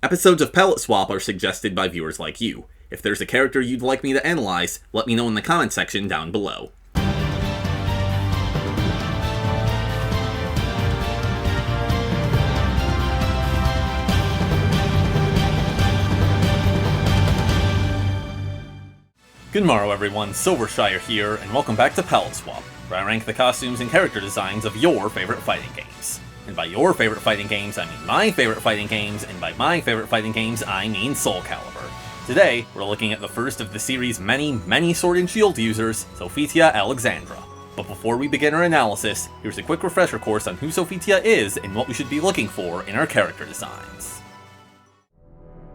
Episodes of Palette Swap are suggested by viewers like you. If there's a character you'd like me to analyze, let me know in the comment section down below. Good morrow everyone, Silvershire here, and welcome back to Palette Swap, where I rank the costumes and character designs of your favorite fighting games. And by your favorite fighting games, I mean my favorite fighting games, and by my favorite fighting games, I mean Soulcalibur. Today, we're looking at the first of the series' many Sword and Shield users, Sophitia Alexandra. But before we begin our analysis, here's a quick refresher course on who Sophitia is and what we should be looking for in our character designs.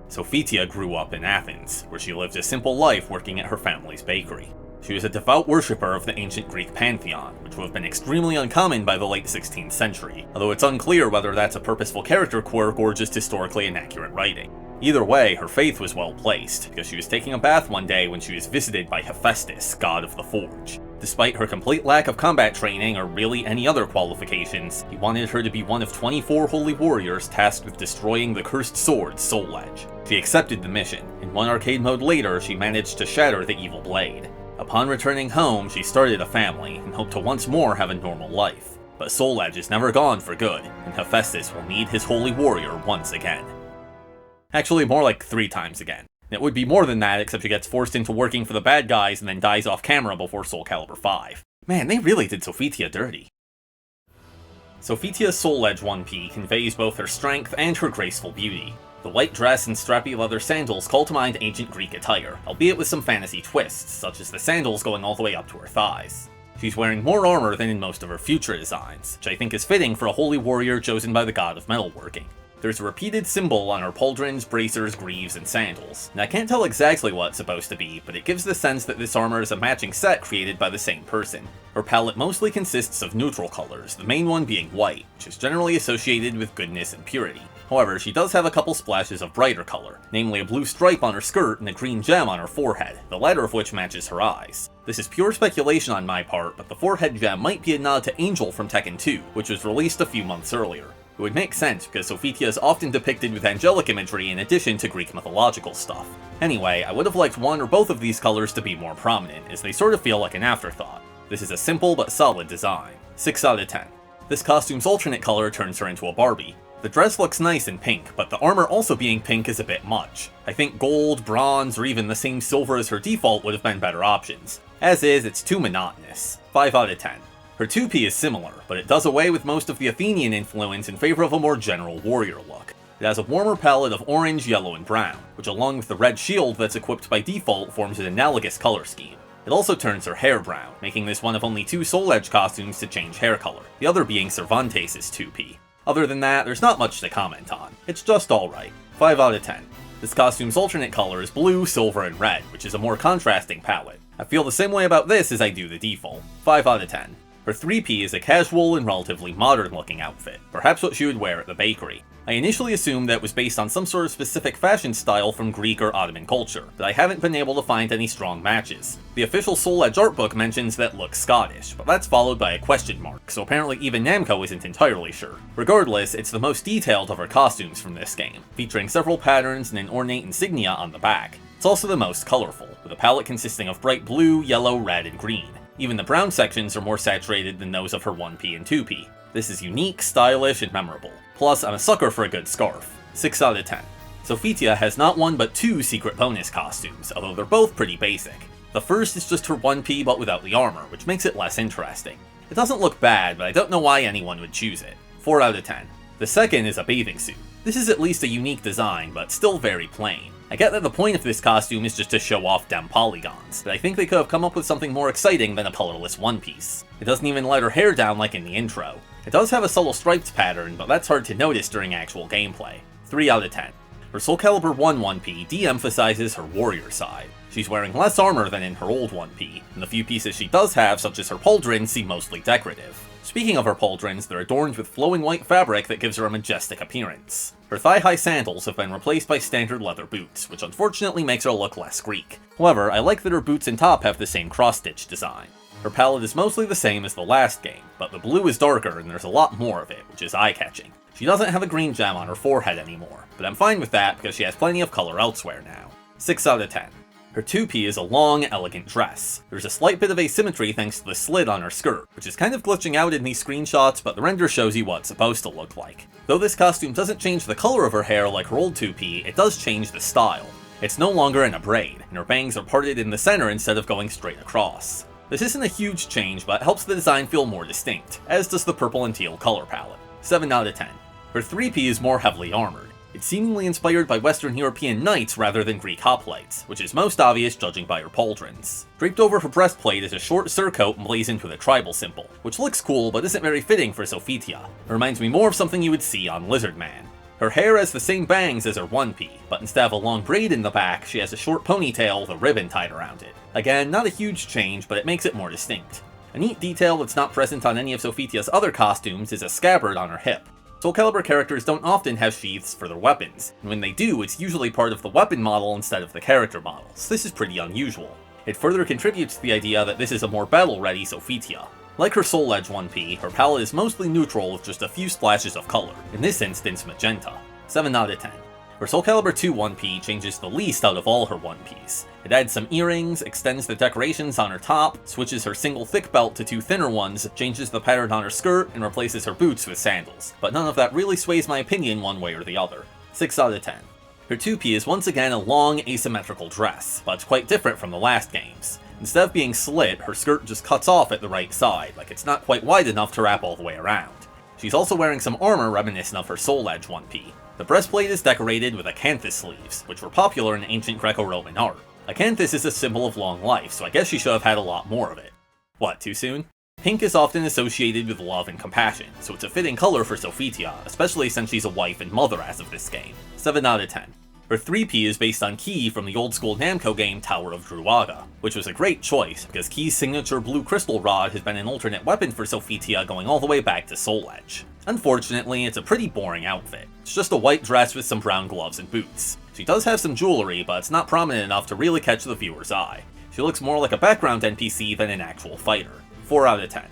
Sophitia grew up in Athens, where she lived a simple life working at her family's bakery. She was a devout worshipper of the ancient Greek pantheon, which would have been extremely uncommon by the late 16th century, although it's unclear whether that's a purposeful character quirk or just historically inaccurate writing. Either way, her faith was well placed, because she was taking a bath one day when she was visited by Hephaestus, god of the forge. Despite her complete lack of combat training or really any other qualifications, he wanted her to be one of 24 holy warriors tasked with destroying the cursed sword Soul Edge. She accepted the mission. In one arcade mode later, she managed to shatter the evil blade. Upon returning home, she started a family and hoped to once more have a normal life. But Soul Edge is never gone for good, and Hephaestus will need his holy warrior once again. Actually, more like 3 times again. It would be more than that, except she gets forced into working for the bad guys and then dies off camera before Soulcalibur V. Man, they really did Sophitia dirty. Sophitia's Soul Edge 1P conveys both her strength and her graceful beauty. The white dress and strappy leather sandals call to mind ancient Greek attire, albeit with some fantasy twists, such as the sandals going all the way up to her thighs. She's wearing more armor than in most of her future designs, which I think is fitting for a holy warrior chosen by the god of metalworking. There's a repeated symbol on her pauldrons, bracers, greaves, and sandals, and I can't tell exactly what it's supposed to be, but it gives the sense that this armor is a matching set created by the same person. Her palette mostly consists of neutral colors, the main one being white, which is generally associated with goodness and purity. However, she does have a couple splashes of brighter color, namely a blue stripe on her skirt and a green gem on her forehead, the latter of which matches her eyes. This is pure speculation on my part, but the forehead gem might be a nod to Angel from Tekken 2, which was released a few months earlier. It would make sense, because Sophitia is often depicted with angelic imagery in addition to Greek mythological stuff. Anyway, I would have liked one or both of these colors to be more prominent, as they sort of feel like an afterthought. This is a simple but solid design. 6 out of 10. This costume's alternate color turns her into a Barbie. The dress looks nice in pink, but the armor also being pink is a bit much. I think gold, bronze, or even the same silver as her default would have been better options. As is, it's too monotonous. 5 out of 10. Her 2P is similar, but it does away with most of the Athenian influence in favor of a more general warrior look. It has a warmer palette of orange, yellow, and brown, which along with the red shield that's equipped by default forms an analogous color scheme. It also turns her hair brown, making this one of only 2 Soul Edge costumes to change hair color, the other being Cervantes' 2P. Other than that, there's not much to comment on. It's just alright. 5 out of 10. This costume's alternate color is blue, silver, and red, which is a more contrasting palette. I feel the same way about this as I do the default. 5 out of 10. Her 3P is a casual and relatively modern looking outfit, perhaps what she would wear at the bakery. I initially assumed that it was based on some sort of specific fashion style from Greek or Ottoman culture, but I haven't been able to find any strong matches. The official Soul Edge art book mentions that looks Scottish, but that's followed by a question mark, so apparently even Namco isn't entirely sure. Regardless, it's the most detailed of her costumes from this game, featuring several patterns and an ornate insignia on the back. It's also the most colorful, with a palette consisting of bright blue, yellow, red, and green. Even the brown sections are more saturated than those of her 1P and 2P. This is unique, stylish, and memorable. Plus, I'm a sucker for a good scarf. 6 out of 10. Sophitia has not one but 2 secret bonus costumes, although they're both pretty basic. The first is just her 1P but without the armor, which makes it less interesting. It doesn't look bad, but I don't know why anyone would choose it. 4 out of 10. The second is a bathing suit. This is at least a unique design, but still very plain. I get that the point of this costume is just to show off dem polygons, but I think they could have come up with something more exciting than a colorless one piece. It doesn't even let her hair down like in the intro. It does have a subtle striped pattern, but that's hard to notice during actual gameplay. 3 out of 10. Her Soulcalibur I 1P de-emphasizes her warrior side. She's wearing less armor than in her old 1P, and the few pieces she does have, such as her pauldrons, seem mostly decorative. Speaking of her pauldrons, they're adorned with flowing white fabric that gives her a majestic appearance. Her thigh-high sandals have been replaced by standard leather boots, which unfortunately makes her look less Greek. However, I like that her boots and top have the same cross-stitch design. Her palette is mostly the same as the last game, but the blue is darker and there's a lot more of it, which is eye-catching. She doesn't have a green gem on her forehead anymore, but I'm fine with that because she has plenty of color elsewhere now. 6 out of 10. Her 2P is a long, elegant dress. There's a slight bit of asymmetry thanks to the slit on her skirt, which is kind of glitching out in these screenshots, but the render shows you what it's supposed to look like. Though this costume doesn't change the color of her hair like her old 2P, it does change the style. It's no longer in a braid, and her bangs are parted in the center instead of going straight across. This isn't a huge change, but it helps the design feel more distinct, as does the purple and teal color palette. 7 out of 10. Her 3P is more heavily armored. It's seemingly inspired by Western European knights rather than Greek hoplites, which is most obvious judging by her pauldrons. Draped over her breastplate is a short surcoat emblazoned with a tribal symbol, which looks cool but isn't very fitting for Sophitia. It reminds me more of something you would see on Lizardman. Her hair has the same bangs as her 1P, but instead of a long braid in the back, she has a short ponytail with a ribbon tied around it. Again, not a huge change, but it makes it more distinct. A neat detail that's not present on any of Sophitia's other costumes is a scabbard on her hip. Soulcalibur characters don't often have sheaths for their weapons, and when they do, it's usually part of the weapon model instead of the character models. This is pretty unusual. It further contributes to the idea that this is a more battle-ready Sophitia. Like her Soul Edge 1P, her palette is mostly neutral with just a few splashes of color, in this instance magenta. 7 out of 10. Her Soulcalibur II 1P changes the least out of all her 1Ps. It adds some earrings, extends the decorations on her top, switches her single thick belt to 2 thinner ones, changes the pattern on her skirt, and replaces her boots with sandals. But none of that really sways my opinion one way or the other. 6 out of 10. Her 2P is once again a long, asymmetrical dress, but it's quite different from the last games. Instead of being slit, her skirt just cuts off at the right side, like it's not quite wide enough to wrap all the way around. She's also wearing some armor reminiscent of her Soul Edge 1P. The breastplate is decorated with acanthus sleeves, which were popular in ancient Greco-Roman art. Acanthus is a symbol of long life, so I guess she should have had a lot more of it. What, too soon? Pink is often associated with love and compassion, so it's a fitting color for Sophitia, especially since she's a wife and mother as of this game. 7 out of 10. Her 3P is based on Key from the old-school Namco game Tower of Druaga, which was a great choice, because Key's signature blue crystal rod has been an alternate weapon for Sophitia going all the way back to Soul Edge. Unfortunately, it's a pretty boring outfit. It's just a white dress with some brown gloves and boots. She does have some jewelry, but it's not prominent enough to really catch the viewer's eye. She looks more like a background NPC than an actual fighter. 4 out of 10.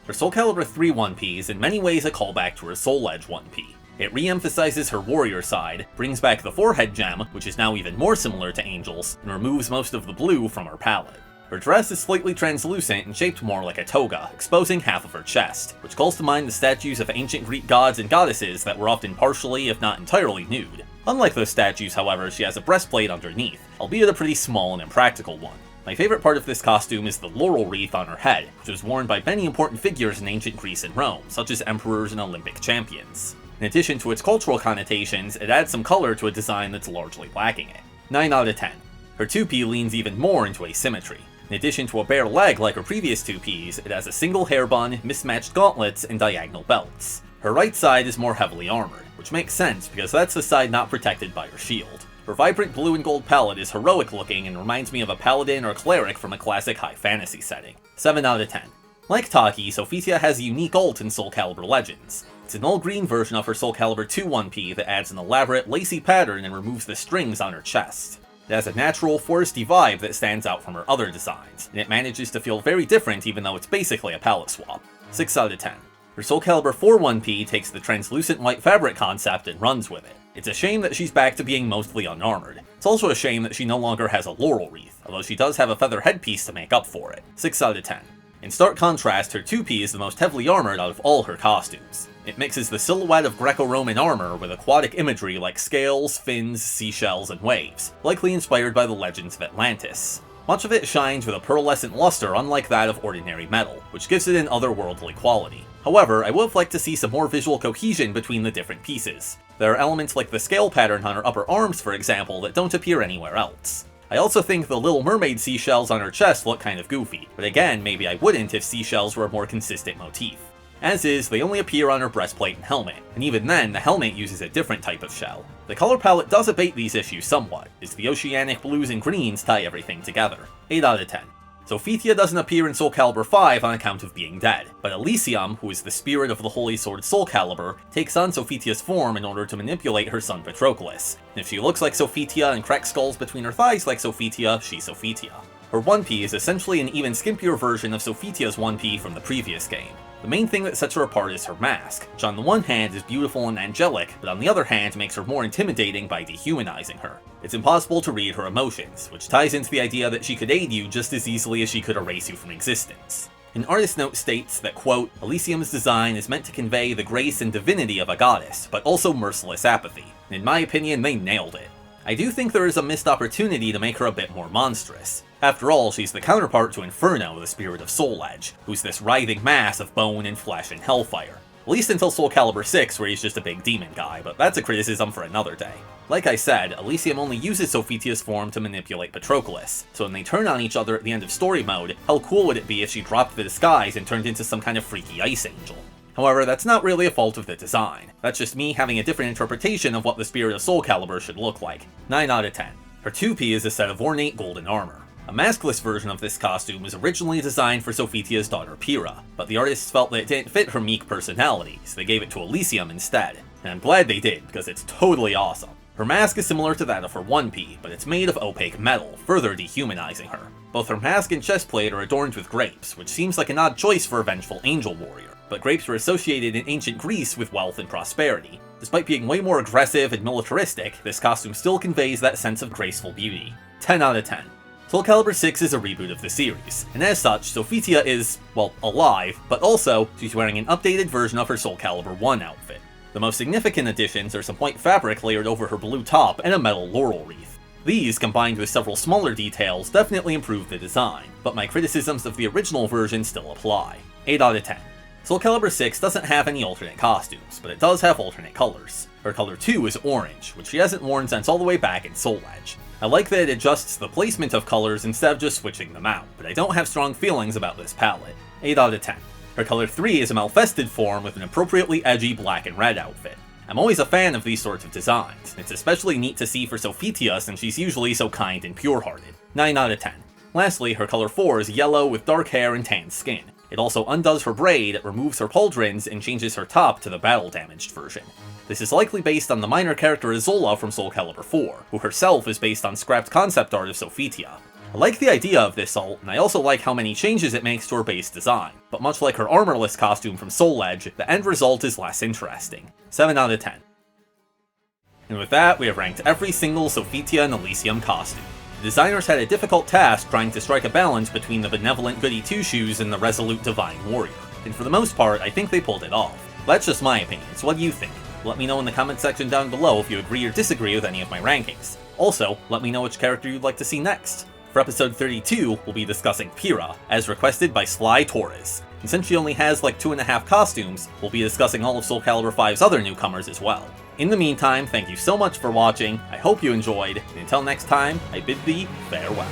Her Soulcalibur III 1P is in many ways a callback to her Soul Edge 1P. It re-emphasizes her warrior side, brings back the forehead gem, which is now even more similar to Angel's, and removes most of the blue from her palette. Her dress is slightly translucent and shaped more like a toga, exposing half of her chest, which calls to mind the statues of ancient Greek gods and goddesses that were often partially, if not entirely, nude. Unlike those statues, however, she has a breastplate underneath, albeit a pretty small and impractical one. My favorite part of this costume is the laurel wreath on her head, which was worn by many important figures in ancient Greece and Rome, such as emperors and Olympic champions. In addition to its cultural connotations, it adds some color to a design that's largely lacking it. 9 out of 10. Her 2P leans even more into asymmetry. In addition to a bare leg like her previous 2Ps, it has a single hair bun, mismatched gauntlets, and diagonal belts. Her right side is more heavily armored, which makes sense because that's the side not protected by her shield. Her vibrant blue and gold palette is heroic looking and reminds me of a paladin or cleric from a classic high fantasy setting. 7 out of 10. Like Taki, Sophitia has a unique ult in Soulcalibur Legends. It's an all-green version of her Soulcalibur II 1P that adds an elaborate, lacy pattern and removes the strings on her chest. It has a natural, foresty vibe that stands out from her other designs, and it manages to feel very different even though it's basically a palette swap. 6 out of 10. Her Soulcalibur IV 1P takes the translucent white fabric concept and runs with it. It's a shame that she's back to being mostly unarmored. It's also a shame that she no longer has a laurel wreath, although she does have a feather headpiece to make up for it. 6 out of 10. In stark contrast, her 2P is the most heavily armored out of all her costumes. It mixes the silhouette of Greco-Roman armor with aquatic imagery like scales, fins, seashells, and waves, likely inspired by the legends of Atlantis. Much of it shines with a pearlescent luster unlike that of ordinary metal, which gives it an otherworldly quality. However, I would have liked to see some more visual cohesion between the different pieces. There are elements like the scale pattern on her upper arms, for example, that don't appear anywhere else. I also think the Little Mermaid seashells on her chest look kind of goofy, but again, maybe I wouldn't if seashells were a more consistent motif. As is, they only appear on her breastplate and helmet, and even then, the helmet uses a different type of shell. The color palette does abate these issues somewhat, as the oceanic blues and greens tie everything together. 8 out of 10. Sophitia doesn't appear in Soulcalibur V on account of being dead, but Elysium, who is the spirit of the holy sword Soulcalibur, takes on Sophitia's form in order to manipulate her son Patroclus. And if she looks like Sophitia and cracks skulls between her thighs like Sophitia, she's Sophitia. Her 1P is essentially an even skimpier version of Sophitia's 1P from the previous game. The main thing that sets her apart is her mask, which on the one hand is beautiful and angelic, but on the other hand makes her more intimidating by dehumanizing her. It's impossible to read her emotions, which ties into the idea that she could aid you just as easily as she could erase you from existence. An artist note states that, quote, Elysium's design is meant to convey the grace and divinity of a goddess, but also merciless apathy, and in my opinion they nailed it. I do think there is a missed opportunity to make her a bit more monstrous. After all, she's the counterpart to Inferno, the spirit of Soul Edge, who's this writhing mass of bone and flesh and hellfire. At least until Soulcalibur VI, where he's just a big demon guy, but that's a criticism for another day. Like I said, Elysium only uses Sophitia's form to manipulate Patroclus, so when they turn on each other at the end of story mode, how cool would it be if she dropped the disguise and turned into some kind of freaky ice angel? However, that's not really a fault of the design. That's just me having a different interpretation of what the spirit of Soulcalibur should look like. 9 out of 10. Her 2P is a set of ornate golden armor. A maskless version of this costume was originally designed for Sophitia's daughter Pyrrha, but the artists felt that it didn't fit her meek personality, so they gave it to Elysium instead. And I'm glad they did, because it's totally awesome. Her mask is similar to that of her 1P, but it's made of opaque metal, further dehumanizing her. Both her mask and chestplate are adorned with grapes, which seems like an odd choice for a vengeful angel warrior, but grapes were associated in ancient Greece with wealth and prosperity. Despite being way more aggressive and militaristic, this costume still conveys that sense of graceful beauty. 10 out of 10. Soulcalibur VI is a reboot of the series, and as such, Sophitia is, well, alive, but also, she's wearing an updated version of her Soulcalibur I outfit. The most significant additions are some white fabric layered over her blue top and a metal laurel wreath. These, combined with several smaller details, definitely improve the design, but my criticisms of the original version still apply. 8 out of 10. Soulcalibur VI doesn't have any alternate costumes, but it does have alternate colors. Her color 2 is orange, which she hasn't worn since all the way back in Soul Edge. I like that it adjusts the placement of colors instead of just switching them out, but I don't have strong feelings about this palette. 8 out of 10. Her color 3 is a Malfested form with an appropriately edgy black and red outfit. I'm always a fan of these sorts of designs. It's especially neat to see for Sophitia since she's usually so kind and pure-hearted. 9 out of 10. Lastly, her color 4 is yellow with dark hair and tan skin. It also undoes her braid, removes her pauldrons, and changes her top to the battle-damaged version. This is likely based on the minor character Isola from Soulcalibur IV, who herself is based on scrapped concept art of Sophitia. I like the idea of this ult, and I also like how many changes it makes to her base design, but much like her armorless costume from Soul Edge, the end result is less interesting. 7 out of 10. And with that, we have ranked every single Sophitia and Elysium costume. The designers had a difficult task trying to strike a balance between the benevolent goody two-shoes and the resolute divine warrior, and for the most part, I think they pulled it off. That's just my opinion, so what do you think? Let me know in the comment section down below if you agree or disagree with any of my rankings. Also, let me know which character you'd like to see next. For episode 32, we'll be discussing Pyrrha, as requested by Sly Torres. And since she only has like 2.5 costumes, we'll be discussing all of Soulcalibur V's other newcomers as well. In the meantime, thank you so much for watching, I hope you enjoyed, and until next time, I bid thee farewell.